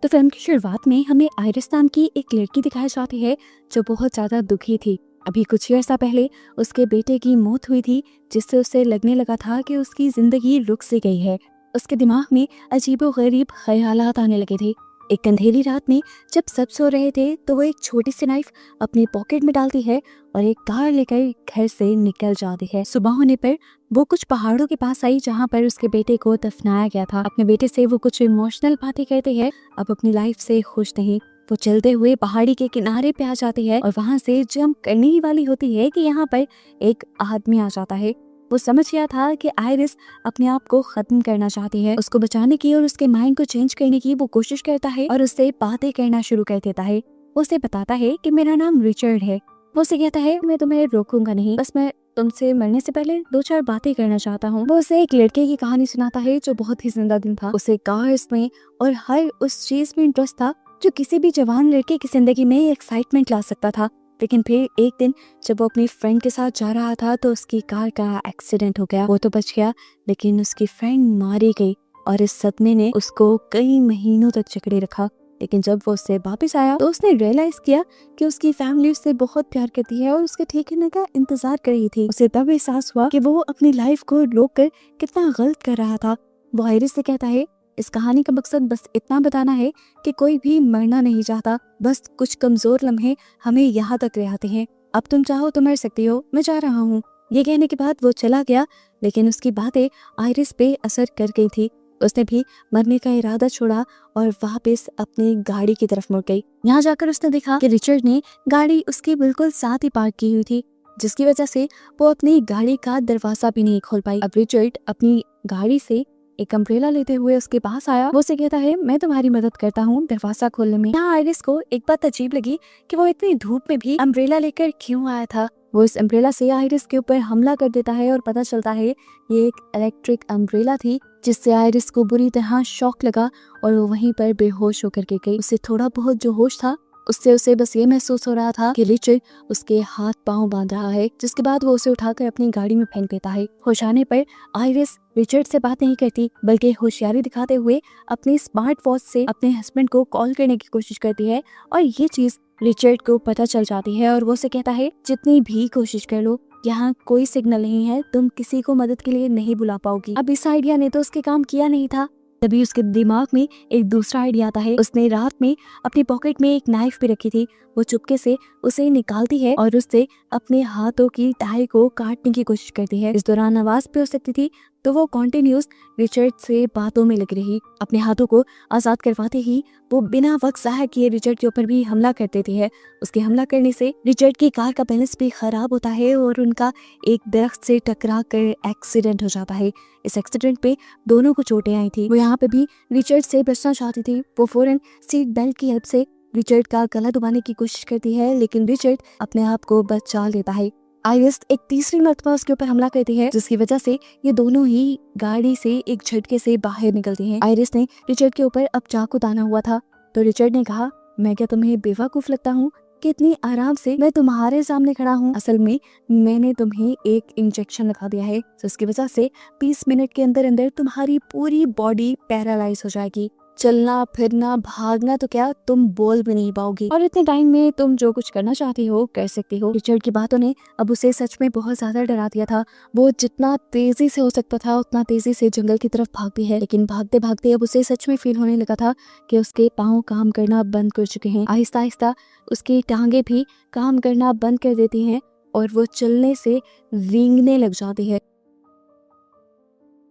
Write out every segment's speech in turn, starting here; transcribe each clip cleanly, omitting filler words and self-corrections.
तो फिल्म की शुरुआत में हमें आइरिस नाम की एक लड़की दिखाई जाती है जो बहुत ज्यादा दुखी थी। अभी कुछ ही अर्सा पहले उसके बेटे की मौत हुई थी, जिससे उसे लगने लगा था कि उसकी जिंदगी रुक सी गई है। उसके दिमाग में अजीबोगरीब ख्यालात आने लगे थे। एक अंधेरी रात में जब सब सो रहे थे तो वो एक छोटी सी नाइफ अपनी पॉकेट में डालती है और एक कार लेकर घर से निकल जाती है। सुबह होने पर वो कुछ पहाड़ों के पास आई जहाँ पर उसके बेटे को दफनाया गया था। अपने बेटे से वो कुछ इमोशनल बातें कहती है। अब अपनी लाइफ से खुश नहीं, वो चलते हुए पहाड़ी के किनारे पे आ जाती है और वहाँ से जंप करने ही वाली होती है कि यहाँ पर एक आदमी आ जाता है। वो समझ गया था कि आइरिस अपने आप को खत्म करना चाहती है। उसको बचाने की और उसके माइंड को चेंज करने की वो कोशिश करता है और उससे बातें करना शुरू कर देता है। वो उसे बताता है कि मेरा नाम रिचर्ड है। वो उसे कहता है मैं तुम्हें रोकूंगा नहीं, बस मैं तुमसे मरने से पहले 2-4 बातें करना चाहता हूँ। वो उसे एक लड़के की कहानी सुनाता है जो बहुत ही जिंदा दिल था। उसे कार्स में और हर उस चीज में इंटरेस्ट था जो किसी भी जवान लड़के की जिंदगी में एक्साइटमेंट ला सकता था। लेकिन फिर एक दिन जब वो अपनी फ्रेंड के साथ जा रहा था तो उसकी कार का एक्सीडेंट हो गया। वो तो बच गया लेकिन उसकी फ्रेंड मारी गई और इस सदमे ने उसको कई महीनों तक जकड़े रखा। लेकिन जब वो उससे वापस आया तो उसने रियलाइज किया कि उसकी फैमिली उससे बहुत प्यार करती है और उसके ठीक होने का इंतजार कर रही थी। उसे तब एहसास हुआ कि वो अपनी लाइफ को रोक कर कितना गलत कर रहा था। वो आइरिस से कहता है इस कहानी का मकसद बस इतना बताना है कि कोई भी मरना नहीं चाहता, बस कुछ कमजोर लम्हे हमें यहाँ तक ले आते हैं। अब तुम चाहो तो मर सकती हो, मैं जा रहा हूँ। ये कहने के बाद वो चला गया, लेकिन उसकी बातें आइरिस पे असर कर गई थी। उसने भी मरने का इरादा छोड़ा और वापस अपनी गाड़ी की तरफ मुड़ गई। यहाँ जाकर उसने देखा कि रिचर्ड ने गाड़ी उसके बिल्कुल साथ ही पार्क की हुई थी, जिसकी वजह से वो अपनी गाड़ी का दरवाजा भी नहीं खोल पाई। अब रिचर्ड अपनी गाड़ी से एक अम्ब्रेला लेते हुए उसके पास आया। वो उसे कहता है मैं तुम्हारी मदद करता हूँ दरवाजा खोलने में। यहाँ आइरिस को एक बात अजीब लगी कि वो इतनी धूप में भी अम्ब्रेला लेकर क्यों आया था। वो इस अम्ब्रेला से आइरिस के ऊपर हमला कर देता है और पता चलता है ये एक इलेक्ट्रिक अम्ब्रेला थी, जिससे आइरिस को बुरी तरह शॉक लगा और वो वहीं पर बेहोश होकर के गई। उसे थोड़ा बहुत जो होश था उससे उसे बस ये महसूस हो रहा था कि रिचर्ड उसके हाथ पांव बांध रहा है, जिसके बाद वो उसे उठाकर अपनी गाड़ी में फेंक देता है। होश आने पर आइरिस रिचर्ड से बात नहीं करती, बल्कि होशियारी दिखाते हुए अपने स्मार्ट वॉच से अपने हस्बैंड को कॉल करने की कोशिश करती है और ये चीज रिचर्ड को पता चल जाती है और वो उसे कहता है जितनी भी कोशिश कर लो यहाँ कोई सिग्नल नहीं है, तुम किसी को मदद के लिए नहीं बुला पाओगी। अब इस आइडिया ने तो उसके काम किया नहीं था, तभी उसके दिमाग में एक दूसरा आइडिया आता है। उसने रात में अपनी पॉकेट में एक नाइफ भी रखी थी। वो चुपके से उसे निकालती है और उससे अपने हाथों की टाई को काटने की कोशिश करती है। इस दौरान आवाज भी हो सकती थी, तो वो कॉन्टिन्यूस रिचर्ड से बातों में लगी रही। अपने हाथों को आजाद करवाते ही वो बिना वक्त ज़ाया किए रिचर्ड के ऊपर भी हमला कर देती है। उसके हमला करने से रिचर्ड की कार का बैलेंस भी खराब होता है और उनका एक दरख्त से टकरा कर एक्सीडेंट हो जाता है। इस एक्सीडेंट पे दोनों को चोटें आई थी। वो यहाँ पे भी रिचर्ड से बचना चाहती थी। वो फौरन सीट बेल्ट की हेल्प से रिचर्ड का गला दबाने की कोशिश करती है, लेकिन रिचर्ड अपने आप को बचा लेता है। आइरिस एक तीसरी मर्तबा उसके ऊपर हमला करती है, जिसकी वजह से ये दोनों ही गाड़ी से एक झटके से बाहर निकलती हैं। आइरिस ने रिचर्ड के ऊपर अब चाकू ताना हुआ था, तो रिचर्ड ने कहा मैं क्या तुम्हें बेवकूफ लगता हूँ कि इतनी आराम से मैं तुम्हारे सामने खड़ा हूँ। असल में मैंने तुम्हें एक इंजेक्शन लगा दिया है, जिसकी वजह से 20 मिनट के अंदर अंदर तुम्हारी पूरी बॉडी पैरालाइज हो जाएगी। चलना फिरना भागना तो क्या, तुम बोल भी नहीं पाओगी और इतने टाइम में तुम जो कुछ करना चाहती हो कर सकती हो। रिचर्ड की बातों ने अब उसे सच में बहुत ज्यादा डरा दिया था। वो जितना तेजी से हो सकता था उतना तेजी से जंगल की तरफ भागती है, लेकिन भागते भागते अब उसे सच में फील होने लगा था कि उसके पाँव काम करना बंद कर चुके हैं। आहिस्ता आहिस्ता उसकी टांगे भी काम करना बंद कर देती हैं और वो चलने से रेंगने लग जाती है।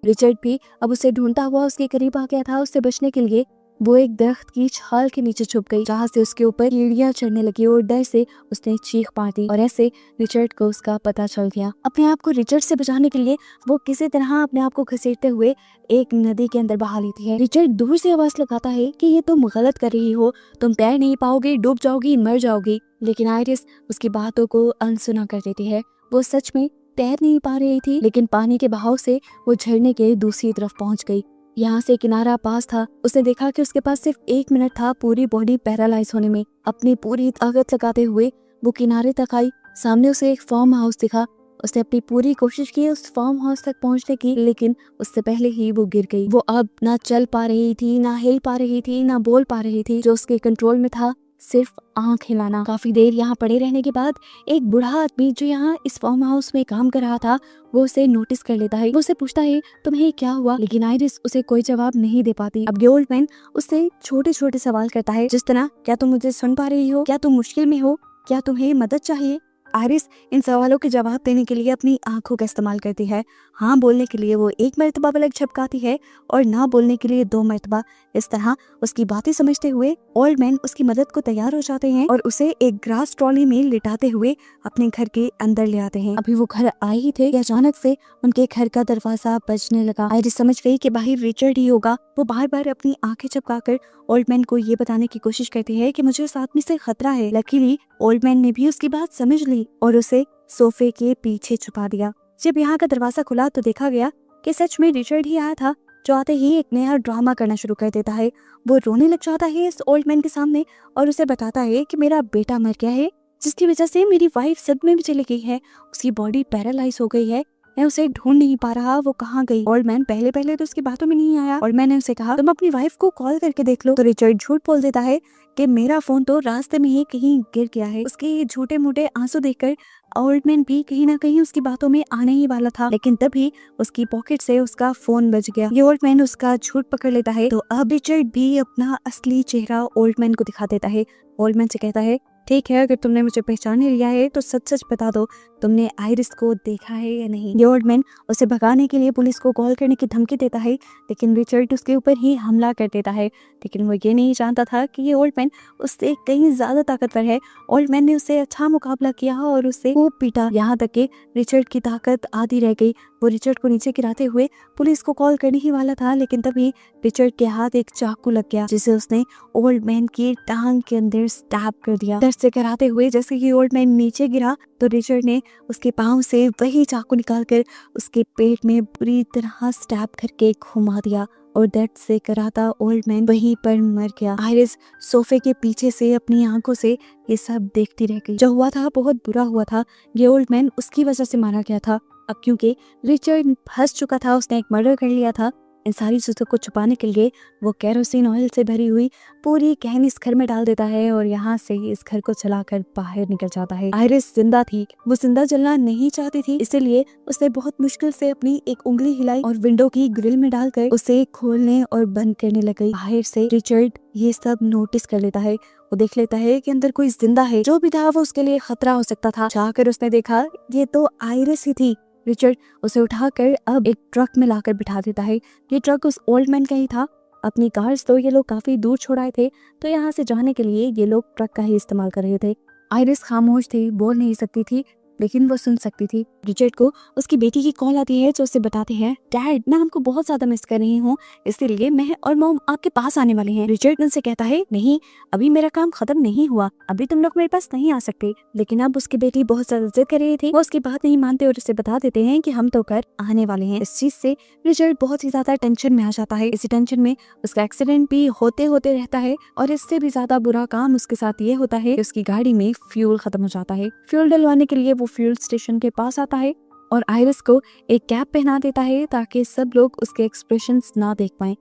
रिचर्ड भी अब उसे ढूंढता हुआ उसके करीब आ गया था। उससे बचने के लिए वो एक दरख्त की छाल के नीचे छुप गई, जहाँ से उसके ऊपर कीड़ियां चढ़ने लगी और डर से उसने चीख मार दी और ऐसे रिचर्ड को उसका पता चल गया। अपने आप को रिचर्ड से बचाने के लिए वो किसी तरह अपने आप को घसीटते हुए एक नदी के अंदर बहा लेती है। रिचर्ड दूर से आवाज लगाता है कि ये तुम गलत कर रही हो, तुम तैर नहीं पाओगी, डूब जाओगी, मर जाओगी। लेकिन आइरिस उसकी बातों को अनसुना कर देती है। वो सच में तैर नहीं पा रही थी, लेकिन पानी के बहाव से वो झरने के दूसरी तरफ पहुंच गई। यहाँ से किनारा पास था। उसने देखा कि उसके पास सिर्फ 1 मिनट था पूरी बॉडी पैरालाइज होने में। अपनी पूरी ताकत लगाते हुए वो किनारे तक आई। सामने उसे एक फार्म हाउस दिखा, उसने अपनी पूरी कोशिश की उस फार्म हाउस तक पहुंचने की, लेकिन उससे पहले ही वो गिर गई। वो अब ना चल पा रही थी, ना हिल पा रही थी, ना बोल पा रही थी। जो उसके कंट्रोल में था सिर्फ आंख हिलाना। काफी देर यहाँ पड़े रहने के बाद एक बूढ़ा आदमी जो यहाँ इस फार्म हाउस में काम कर रहा था, वो उसे नोटिस कर लेता है। वो उसे पूछता है तुम्हें क्या हुआ, लेकिन आइरिस उसे कोई जवाब नहीं दे पाती। अब ये ओल्ड मैन उससे छोटे छोटे सवाल करता है, जिस तरह क्या तुम मुझे सुन पा रही हो, क्या तुम मुश्किल में हो, क्या तुम्हें मदद चाहिए। आइरिस इन सवालों के जवाब देने के लिए अपनी आंखों का इस्तेमाल करती है। हाँ बोलने के लिए वो एक मर्तबा पलक झपकाती है और ना बोलने के लिए 2 मर्तबा। इस तरह उसकी बातें समझते हुए ओल्ड मैन उसकी मदद को तैयार हो जाते हैं और उसे एक ग्रास ट्रॉली में लिटाते हुए अपने घर के अंदर ले आते हैं। अभी वो घर आए ही थे कि अचानक से उनके घर का दरवाजा बजने लगा। आइरिस समझ गई कि बाहर रिचर्ड ही होगा। वो बार बार अपनी आंखें झपकाकर ओल्ड मैन को ये बताने की कोशिश करती है कि मुझे उस आदमी से खतरा है। लकीली ओल्ड मैन ने भी उसकी बात समझ ली और उसे सोफे के पीछे छुपा दिया। जब यहाँ का दरवाजा खुला तो देखा गया कि सच में रिचर्ड ही आया था, जो आते ही एक नया ड्रामा करना शुरू कर देता है। वो रोने लग जाता है इस ओल्ड मैन के सामने और उसे बताता है कि मेरा बेटा मर गया है, जिसकी वजह से मेरी वाइफ सदमे में चली गई है, उसकी बॉडी पैरालाइज हो गई है, मैं उसे ढूंढ नहीं पा रहा, वो कहाँ गई। ओल्ड मैन पहले पहले तो उसकी बातों में नहीं आया और मैंने उसे कहा तुम अपनी वाइफ को कॉल करके देख लो। तो रिचर्ड झूठ बोल देता है कि मेरा फोन तो रास्ते में ही कहीं गिर गया है। उसके झूठे मूठे आंसू देखकर ओल्ड मैन भी कहीं ना कहीं उसकी बातों में आने ही वाला था, लेकिन तभी उसकी पॉकेट से उसका फोन बज गया। ये ओल्ड मैन उसका झूठ पकड़ लेता है। तो अब रिचर्ड भी अपना असली चेहरा ओल्ड मैन को दिखा देता है। ओल्ड मैन से कहता है ठीक है, अगर तुमने मुझे पहचान लिया है तो सच सच बता दो, तुमने आइरिस को देखा है या नहीं। ये ओल्ड मैन उसे भगाने के लिए पुलिस को कॉल करने की धमकी देता है, लेकिन रिचर्ड उसके ऊपर ही हमला कर देता है। लेकिन वो ये नहीं जानता था कि ये ओल्ड मैन उससे कहीं ज्यादा ताकतवर है। ओल्ड मैन ने उससे अच्छा मुकाबला किया और उससे खूब पीटा, यहाँ तक कि रिचर्ड की ताकत आधी रह गई। वो रिचर्ड को नीचे गिराते हुए पुलिस को कॉल करने ही वाला था, लेकिन तभी रिचर्ड के हाथ एक चाकू लग गया, जिसे उसने ओल्ड मैन की टांग के अंदर स्टैब कर दिया। दर्द से कराते हुए जैसे ही ओल्ड मैन नीचे गिरा तो रिचर्ड ने उसके पांव से वही चाकू निकालकर उसके पेट में बुरी तरह स्टैब करके घुमा दिया और दर्द से कराता ओल्ड मैन वहीं पर मर गया। आइरिस सोफे के पीछे से अपनी आंखों से ये सब देखती रह गई। जो हुआ था बहुत बुरा हुआ था। ये ओल्ड मैन उसकी वजह से मारा गया था। अब क्योंकि रिचर्ड फंस चुका था, उसने एक मर्डर कर लिया था, इन सारी चीजों को छुपाने के लिए वो केरोसिन ऑयल से भरी हुई पूरी कैन इस घर में डाल देता है और यहाँ से इस घर को चलाकर बाहर निकल जाता है। आइरिस जिंदा थी, वो जिंदा जलना नहीं चाहती थी, इसलिए उसने बहुत मुश्किल से अपनी एक उंगली हिलाई और विंडो की ग्रिल में डालकर उसे खोलने और बंद करने लग गई। बाहर से रिचर्ड ये सब नोटिस कर लेता है। वो देख लेता है कि अंदर कोई जिंदा है। जो भी था वो उसके लिए खतरा हो सकता था। जाकर उसने देखा ये तो आइरिस ही थी। रिचर्ड उसे उठाकर अब एक ट्रक में लाकर बिठा देता है। ये ट्रक उस ओल्ड मैन का ही था। अपनी कार्स तो ये लोग काफी दूर छोड़ाए थे, तो यहाँ से जाने के लिए ये लोग ट्रक का ही इस्तेमाल कर रहे थे। आइरिस खामोश थी, बोल नहीं सकती थी, लेकिन वो सुन सकती थी। रिचर्ड को उसकी बेटी की कॉल आती है जो उसे बताते हैं डैड मैं आपको बहुत ज्यादा मिस कर रही हूँ, इसलिए मैं और मॉम आपके पास आने वाले हैं। रिचर्ड उनसे कहता है नहीं, अभी मेरा काम खत्म नहीं हुआ, अभी तुम लोग मेरे पास नहीं आ सकते। लेकिन अब उसकी बेटी बहुत ज्यादा जिद कर रही थी। वो उसकी बात नहीं मानते और उसे बता देते हैं कि हम तो घर आने वाले हैं। इस चीज से रिचर्ड बहुत ही ज्यादा टेंशन में आ जाता है। इसी टेंशन में उसका एक्सीडेंट भी होते होते रहता है और इससे भी ज्यादा बुरा काम उसके साथ ये होता है कि उसकी गाड़ी में फ्यूल खत्म हो जाता है। फ्यूल डलवाने के लिए वो फ्यूल स्टेशन के पास आता है और आइरिस को एक कैप पहना देता है ताकि सब लोग उसके एक्सप्रेशंस ना देख पाएं।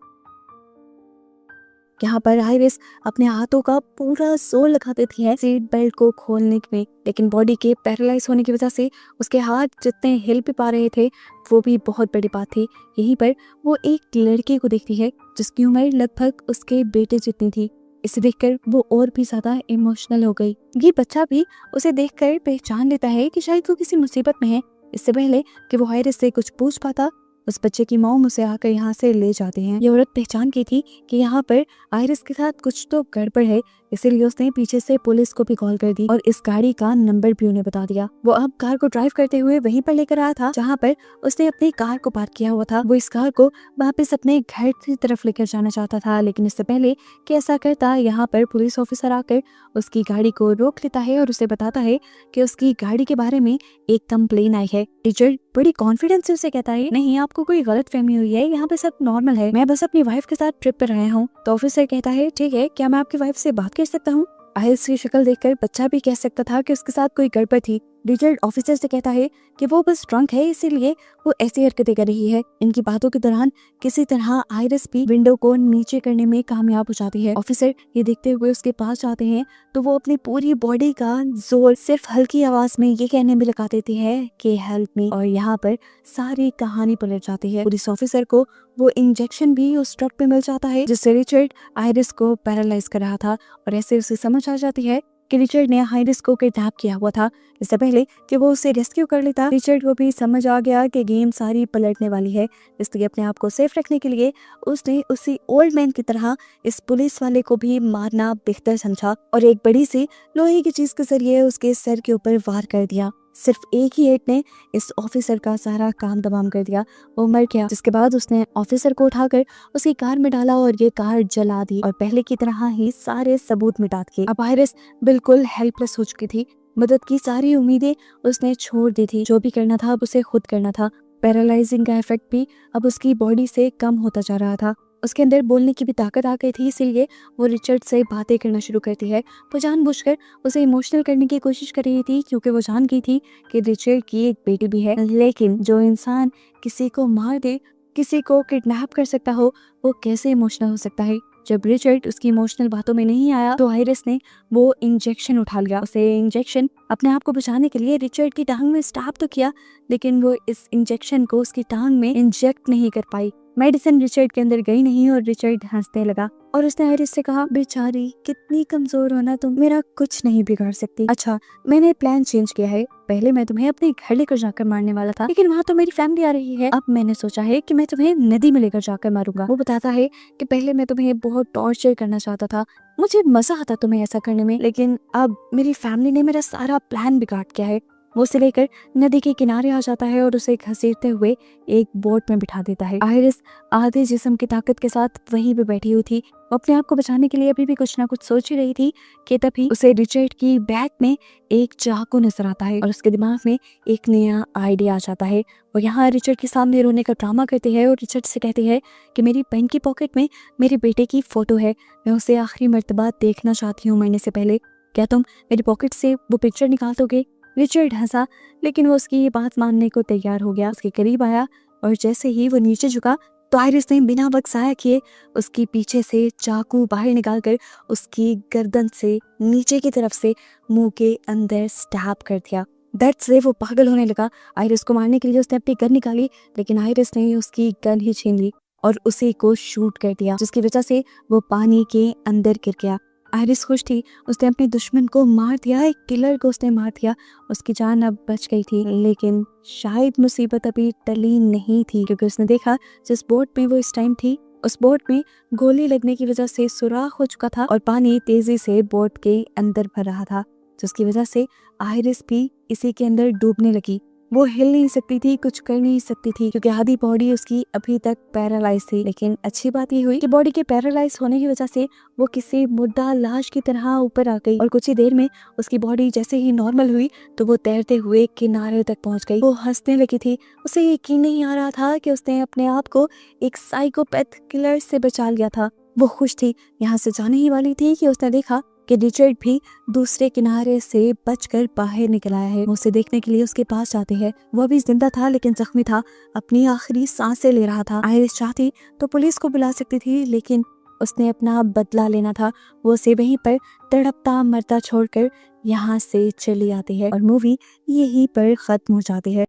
यहाँ पर आइरिस अपने हाथों का पूरा जोर लगा देती है सीट बेल्ट को खोलने में, लेकिन बॉडी के पैरालाइज होने की वजह से उसके हाथ जितने हिल भी पा रहे थे वो भी बहुत बड़ी बात थी। यहीं पर वो एक लड़के को देखती है जिसकी उम्र लगभग उसके बेटे जितनी थी। इसे देखकर वो और भी ज्यादा इमोशनल हो गई। ये बच्चा भी उसे देखकर पहचान लेता है कि शायद वो किसी मुसीबत में है। इससे पहले कि वो आइरिस से कुछ पूछ पाता, उस बच्चे की मॉम उसे आकर यहाँ से ले जाते हैं। ये औरत पहचान की थी कि यहाँ पर आइरिस के साथ कुछ तो गड़बड़ है, इसीलिए उसने पीछे से पुलिस को भी कॉल कर दी और इस गाड़ी का नंबर भी उन्हें बता दिया। वो अब कार को ड्राइव करते हुए वहीं पर लेकर आया था जहाँ पर उसने अपनी कार को पार्क किया हुआ था। वो इस कार को वापस अपने घर की तरफ लेकर जाना चाहता था, लेकिन इससे पहले कि ऐसा करता यहाँ पर पुलिस ऑफिसर आकर उसकी गाड़ी को रोक लेता है और उसे बताता है कि उसकी गाड़ी के बारे में एक कंप्लेन आई है। रिचर्ड बड़ी कॉन्फिडेंस से उसे कहता है नहीं, आपको कोई गलत फहमी हुई है, यहाँ पे सब नॉर्मल है, मैं बस अपनी वाइफ के साथ ट्रिप पर आया हूँ। तो ऑफिसर कहता है ठीक है, क्या मैं आपकी वाइफ से बात कर सकता हूँ। आइरिस की शक्ल देखकर बच्चा भी कह सकता था कि उसके साथ कोई गड़बड़ थी, रिचर्ड ऑफिसर से कहता है कि वो बस ड्रंक है, इसीलिए वो ऐसी हरकतें कर रही है। इनकी बातों के दौरान किसी तरह आयरिस भी विंडो को नीचे करने में कामयाब हो जाती है। ऑफिसर ये देखते हुए उसके पास जाते हैं तो वो अपनी पूरी बॉडी का जोर सिर्फ हल्की आवाज में ये कहने में लगा देती है कि हेल्प मी, और यहाँ पर सारी कहानी पलट जाती है। पुलिस ऑफिसर को वो इंजेक्शन भी उस ट्रक पे मिल जाता है जिससे रिचर्ड आयरिस को पैरालाइज कर रहा था, और ऐसे उसे समझ आ जाती है कि रिचर्ड ने आयरिस को किडनैप किया हुआ था। इससे पहले कि वो उसे रेस्क्यू कर लेता, रिचर्ड को भी समझ आ गया कि गेम सारी पलटने वाली है। इसलिए अपने आप को सेफ रखने के लिए उसने उसी ओल्ड मैन की तरह इस पुलिस वाले को भी मारना बेहतर समझा और एक बड़ी सी लोहे की चीज के जरिए उसके सर के ऊपर वार कर दिया। सिर्फ एक ही हिट ने इस ऑफिसर का सारा काम तमाम कर दिया, वो मर गया। जिसके बाद उसने ऑफिसर को उठाकर उसकी कार में डाला और ये कार जला दी और पहले की तरह ही सारे सबूत मिटा दिए। अब आयरिस बिल्कुल हेल्पलेस हो चुकी थी। मदद की सारी उम्मीदें उसने छोड़ दी थी। जो भी करना था अब उसे खुद करना था। पैरालाइजिंग का इफेक्ट भी अब उसकी बॉडी से कम होता जा रहा था। उसके अंदर बोलने की भी ताकत आ गई थी, इसीलिए वो रिचर्ड से बातें करना शुरू करती है। वो जानबूझकर उसे इमोशनल करने की कोशिश कर रही थी क्योंकि वो जान गई थी कि रिचर्ड की एक बेटी भी है। लेकिन जो इंसान किसी को मार दे, किसी को किडनैप कर सकता हो, वो कैसे इमोशनल हो सकता है। जब रिचर्ड उसकी इमोशनल बातों में नहीं आया तो आयरिस ने वो इंजेक्शन उठा लिया। उसे इंजेक्शन अपने आप को बचाने के लिए रिचर्ड की टांग में स्टैब तो किया, लेकिन वो इस इंजेक्शन को उसकी टांग में इंजेक्ट नहीं कर पाई। मेडिसिन रिचर्ड के अंदर गई नहीं और रिचर्ड हंसने लगा और उसने आयरिस से कहा, बेचारी कितनी कमजोर हो ना तुम, मेरा कुछ नहीं बिगाड़ सकती। अच्छा, मैंने प्लान चेंज किया है। पहले मैं तुम्हें अपने घर लेकर जाकर मारने वाला था, लेकिन वहाँ तो मेरी फैमिली आ रही है। अब मैंने सोचा है कि मैं तुम्हें नदी में लेकर जाकर मारूंगा। वो बताता है कि पहले मैं तुम्हें बहुत टॉर्चर करना चाहता था, मुझे मजा आता तुम्हें ऐसा करने में, लेकिन अब मेरी फैमिली ने मेरा सारा प्लान बिगाड़ दिया है। वो उसे लेकर नदी के किनारे आ जाता है और उसे घसीटते हुए एक बोट में बिठा देता है। आयरिस आधे जिस्म की ताकत के साथ वहीं पे बैठी हुई थी। वो अपने आप को बचाने के लिए अभी भी कुछ ना कुछ सोच ही रही थी कि तभी उसे रिचर्ड की बैग में एक चाकू नजर आता है और उसके दिमाग में एक नया आइडिया आ जाता है। वो यहाँ रिचर्ड के सामने रोने का ड्रामा करती है और रिचर्ड से कहती है कि मेरी पेन की पॉकेट में मेरे बेटे की फोटो है, मैं उसे आखिरी मर्तबा देखना चाहती हूँ मरने से पहले, क्या तुम मेरी पॉकेट से वो पिक्चर निकाल दोगे। रिचर्ड हंसा, लेकिन वो उसकी ये बात मानने को तैयार हो गया। उसके करीब आया और जैसे ही वो नीचे झुका तो आयरिस ने बिना वक्त ज़ाया किए उसकी पीछे से चाकू बाहर निकालकर उसकी गर्दन से नीचे की तरफ से मुंह के अंदर स्टैब कर दिया। दर्द से वो पागल होने लगा। आयरिस को मारने के लिए उसने अपनी गन निकाली, लेकिन आयरिस ने उसकी गन ही छीन ली और उसे को शूट कर दिया, जिसकी वजह से वो पानी के अंदर गिर गया। आयरिस खुश थी, उसने अपने दुश्मन को मार दिया, एक किलर को उसने मार दिया। उसकी जान अब बच गई थी, लेकिन शायद मुसीबत अभी टली नहीं थी, क्योंकि उसने देखा जिस बोट में वो इस टाइम थी उस बोट में गोली लगने की वजह से सुराख हो चुका था और पानी तेजी से बोट के अंदर भर रहा था, जिसकी वजह से आयरिस भी इसी के अंदर डूबने लगी। वो हिल नहीं सकती थी, कुछ कर नहीं सकती थी, क्योंकि आधी बॉडी उसकी अभी तक पैरालाइज थी। लेकिन अच्छी बात ये हुई कि बॉडी के पैरालाइज होने की वजह से वो किसी मुर्दा लाश की तरह ऊपर आ गई और कुछ ही देर में उसकी बॉडी जैसे ही नॉर्मल हुई तो वो तैरते हुए किनारे तक पहुंच गई। वो हंसने लगी थी, उसे यकीन नहीं आ रहा था कि उसने अपने आप को एक साइकोपैथ किलर से बचा लिया था। वो खुश थी, यहाँ से जाने ही वाली थी कि उसने देखा कि रिचर्ड भी दूसरे किनारे से बचकर बाहर निकल आया है। वो उसे देखने के लिए उसके पास जाते हैं। वो अभी जिंदा था लेकिन जख्मी था, अपनी आखिरी सांसें ले रहा था। आयरिस चाहती तो पुलिस को बुला सकती थी, लेकिन उसने अपना बदला लेना था। वो उसे वहीं पर तड़पता मरता छोड़कर यहाँ से चली आती है और मूवी यहीं पर खत्म हो जाती है।